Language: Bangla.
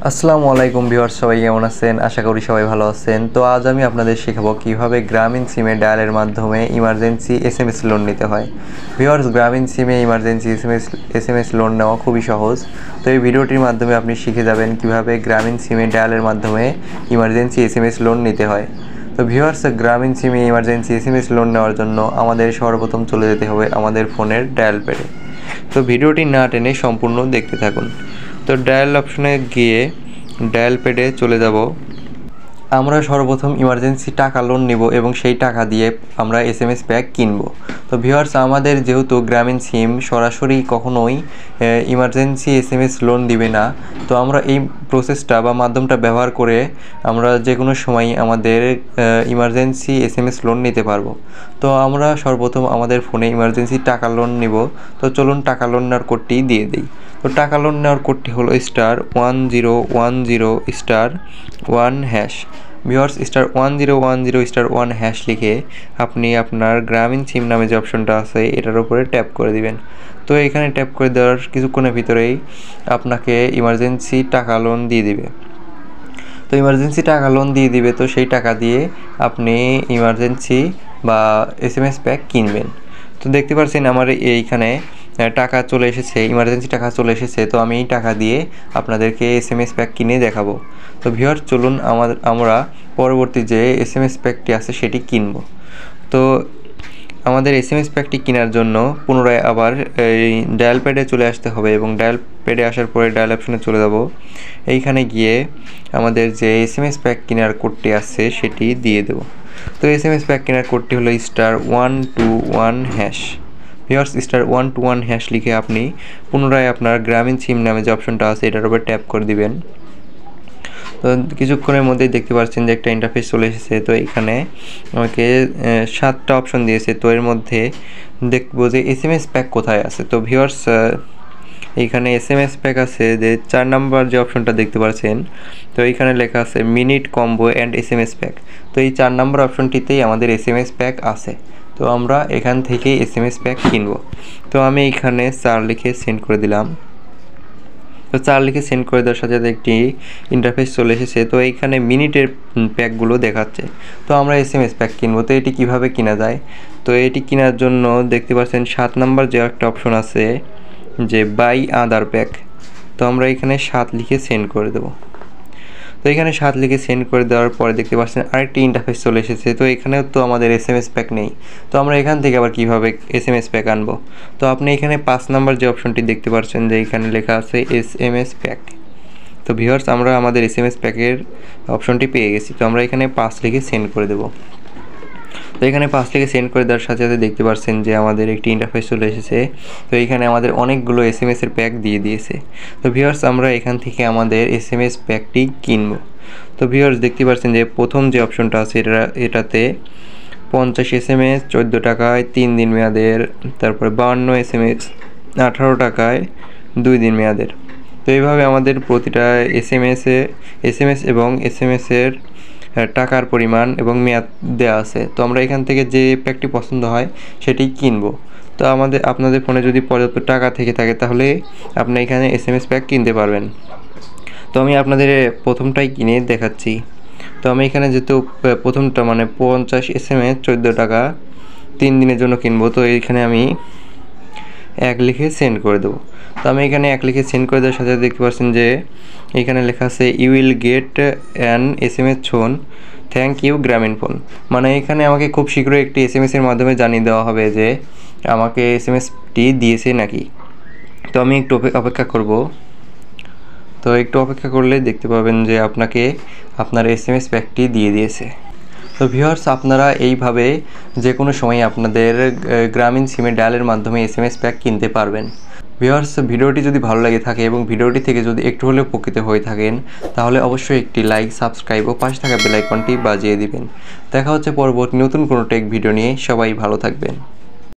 আসসালামু আলাইকুম ভিউয়ার্স, সবাই কেমন আছেন? আশা করি সবাই ভালো আছেন। তো আজ আমি আপনাদের শেখাবো কিভাবে গ্রামীণ সিমে ডায়ালের মাধ্যমে ইমার্জেন্সি এসএমএস লোন নিতে হয়। ভিউয়ার্স, গ্রামীণ সিমে ইমার্জেন্সি এসএমএস লোন নেওয়া খুবই সহজ। তো এই ভিডিওটির মাধ্যমে আপনি শিখে যাবেন কিভাবে গ্রামীণ সিমে ডায়ালের মাধ্যমে ইমার্জেন্সি এসএমএস লোন নিতে হয়। তো ভিউয়ার্স, গ্রামীণ সিমে ইমার্জেন্সি এসএমএস লোন নেওয়ার জন্য আমাদের সর্বপ্রথম চলে যেতে হবে আমাদের ফোনের ডায়াল প্যাডে। তো ভিডিওটি না টেনে সম্পূর্ণ দেখতে থাকুন। তো ডায়াল অপশনে গিয়ে ডায়াল প্যাডে চলে যাব। আমরা সর্বপ্রথম ইমার্জেন্সি টাকা লোন নিব এবং সেই টাকা দিয়ে আমরা এসএমএস প্যাক কিনব। তো ভিউয়ার্স, আমাদের যেহেতু গ্রামীণ সিম সরাসরি কখনোই ইমার্জেন্সি এসএমএস লোন দিবে না, তো আমরা এই প্রসেসটা বা মাধ্যমটা ব্যবহার করে আমরা যে কোনো সময় আমাদের ইমার্জেন্সি এসএমএস লোন নিতে পারবো। তো আমরা সর্বপ্রথম আমাদের ফোনে ইমার্জেন্সি টাকা লোন নিব। তো চলুন টাকা লোন নেওয়ার কোডটি দিয়ে দিই। তো টাকা লোন নেওয়ার কোডটি হলো *1010*1#। ভিউয়ার্স, *1010*1# লিখে আপনি আপনার গ্রামীণ সিম নামে যে অপশনটা আছে এটার উপরে ট্যাপ করে দিবেন। তো এখানে ট্যাপ করে দেওয়ার কিছুক্ষণের ভিতরেই আপনাকে ইমার্জেন্সি টাকা লোন দিয়ে দিবে। তো ইমার্জেন্সি টাকা লোন দিয়ে দিবে, তো সেই টাকা দিয়ে আপনি ইমার্জেন্সি বা এসএমএস প্যাক কিনবেন। তো দেখতে পাচ্ছেন আমার এইখানে টাকা চলে এসেছে, ইমার্জেন্সি টাকা চলে এসেছে। তো আমি এই টাকা দিয়ে আপনাদেরকে এসএমএস প্যাক কিনে দেখাবো। তো ভিউয়ার্স, চলুন আমরা পরবর্তী যে এসএমএস প্যাকটি আছে সেটি কিনব। তো আমাদের এসএমএস প্যাকটি কেনার জন্য পুনরায় আবার এই ডায়াল প্যাডে চলে আসতে হবে এবং ডায়াল প্যাডে আসার পরে ডায়াল অপশনে চলে যাব। এইখানে গিয়ে আমাদের যে এসএমএস প্যাক কেনার কোডটি আছে সেটি দিয়ে দেব। তো এসএমএস প্যাক কেনার কোডটি হলো *121#। ভিউয়ার্স, *121# লিখে আপনি পুনরায় আপনার গ্রামীণ সিম নামে যে অপশনটা আছে এটার উপর ট্যাপ করে দিবেন। তো কিছুক্ষণের মধ্যেই দেখতে পাচ্ছেন যে একটা ইন্টারফেস চলে এসেছে। তো এখানে আমাকে 7টা অপশন দিয়েছে। তো এর মধ্যে দেখবো যে এসএমএস প্যাক কোথায় আছে। তো ভিউয়ার্স, এইখানে এসএমএস প্যাক আছে যে 4 নাম্বার যে অপশনটা দেখতে পাচ্ছেন। তো এইখানে লেখা আছে minute combo and SMS pack. তো এই 4 নাম্বার অপশনটিতেই আমাদের এসএমএস প্যাক আছে। তো আমরা এখান থেকেই এসএমএস প্যাক কিনব। তো আমি এইখানে 4 লিখে সেন্ড করে দিলাম। তো 4 লিখে সেন্ড করে দেওয়ার সাথে সাথে একটি ইন্টারফেস চলে এসেছে। তো এইখানে মিনিটের প্যাকগুলো দেখাচ্ছে। তো আমরা এসএমএস প্যাক কিনবো। তো এটি কিভাবে কেনা যায়? তো এটি কেনার জন্য দেখতে পাচ্ছেন 7 নাম্বার যে একটা অপশন আছে যে বাই আদার প্যাক। তো আমরা এখানে 7 লিখে সেন্ড করে দেব। তো এখানে 7 লিখে সেন্ড করে দেওয়ার পরে দেখতে পাচ্ছেন আরেকটি ইন্টারফেস চলে এসেছে। তো এখানেও তো আমাদের এসএমএস প্যাক নেই। তো আমরা এখান থেকে আবার কিভাবে এসএমএস প্যাক আনবো? তো আপনি এখানে 5 নাম্বার যে অপশনটি দেখতে পাচ্ছেন যে এখানে লেখা আছে এসএমএস প্যাক। তো ভিউয়ার্স, আমরা আমাদের এসএমএস প্যাকের অপশনটি পেয়ে গেছি। তো আমরা এখানে 5 লিখে সেন্ড করে দেব। তো এখানে 5 লিখে সেন্ড করে দেওয়ার সাথে সাথে দেখতে পাচ্ছেন যে আমাদের একটি ইন্টারফেস চলে এসেছে। তো এখানে আমাদের অনেকগুলো এসএমএস এর প্যাক দিয়ে দিয়েছে। তো ভিউয়ার্স, আমরা এখান থেকে আমাদের এসএমএস প্যাকটি কিনব। তো ভিউয়ার্স, দেখতে পাচ্ছেন যে প্রথম যে অপশনটা আছে এটাতে 50 এসএমএস 14 টাকায় 3 দিন মেয়াদের, তারপরে 52 এসএমএস 18 টাকায় 2 দিন মেয়াদের। তো এইভাবে আমাদের প্রতিটা এসএমএস এবং এসএমএসের টাকার পরিমাণ এবং মেয়াদ দেওয়া আছে। তো আমরা এখান থেকে যে প্যাকটি পছন্দ হয় সেটি কিনব। তো আপনাদের ফোনে যদি পর্যাপ্ত টাকা থেকে থাকে তাহলে আপনি এখানে এসএমএস প্যাক কিনতে পারবেন। তো আমি আপনাদের প্রথমটাই কিনে দেখাচ্ছি। তো আমি এখানে যেহেতু প্রথমটা মানে 50 এসএমএস 14 টাকা 3 দিনের জন্য কিনবো, তো এইখানে আমি 1 লিখে সেন্ড করে দেবো। তো আমি এখানে 1 লিখে সেন্ড করে দেওয়ার সাথে দেখতে পাচ্ছেন যে এখানে লেখা আছে you will get an SMS soon, thank you Grameenphone. মানে এখানে আমাকে খুব শীঘ্রই একটি এসএমএসের মাধ্যমে জানিয়ে দেওয়া হবে যে আমাকে এসএমএসটি দিয়েছে নাকি। তো আমি একটু অপেক্ষা করব। তো একটু অপেক্ষা করলে দেখতে পাবেন যে আপনাকে আপনার এসএমএস প্যাকটি দিয়ে দিয়েছে। তো ভিউয়ার্স, আপনারা এইভাবে যে কোনো সময় আপনাদের গ্রামীণ সিমে ডায়ালের মাধ্যমে এসএমএস প্যাক কিনতে পারবেন। ভিউয়ার্স, ভিডিওটি যদি ভালো লাগে থাকে এবং ভিডিওটি থেকে যদি একটু হলেও উপকৃত হয়ে থাকেন তাহলে অবশ্যই একটি লাইক, সাবস্ক্রাইব ও পাশে থাকা বেল আইকনটি বাজিয়ে দিবেন। দেখা হচ্ছে পরবর্তী নতুন কোনো টেক ভিডিও নিয়ে। সবাই ভালো থাকবেন।